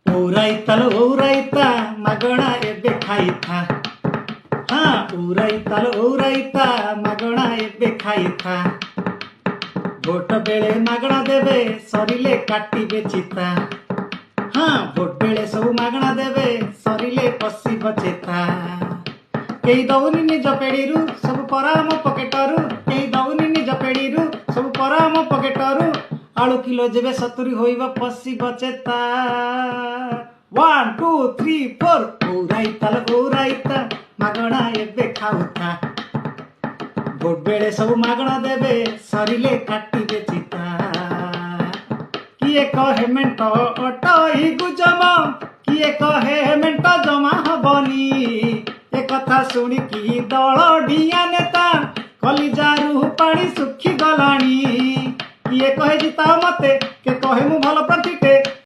ಊರೈತ ಮಗಣ ಎಬ್ಬೆ ಖಾಯಿತಾ. हाँ ಊರೈತ ಮಗಣ ಎಬ್ಬೆ ಖಾಯಿತಾ. भोट बेले मागणा देवे सरिले काटिबे चिता. हाँ भोट बेले सब मागणा देवे सरिले पशिब चेता. केही दौनी निज पेड़ीरू सब पराम पकेटरू. केही दौनी निज पेड़ीरू सब पराम पकेटरू. आलू किलो जेबे 70 होइब पशिब चेता. 1 2 3 4 ಊರೈತ मागणा एबे खाउता. भोट बेले सब मागणा देवे सरिले काटिबे चिता. किए कहे मेंट अटई गुजम किए कहे मेंट जमा हबनी. ए कथा शुणिकी दल डिया नेता कलिजारू पानी सुखी गलानी. किए कहे जिता मते के कहे मु भल प्रतीके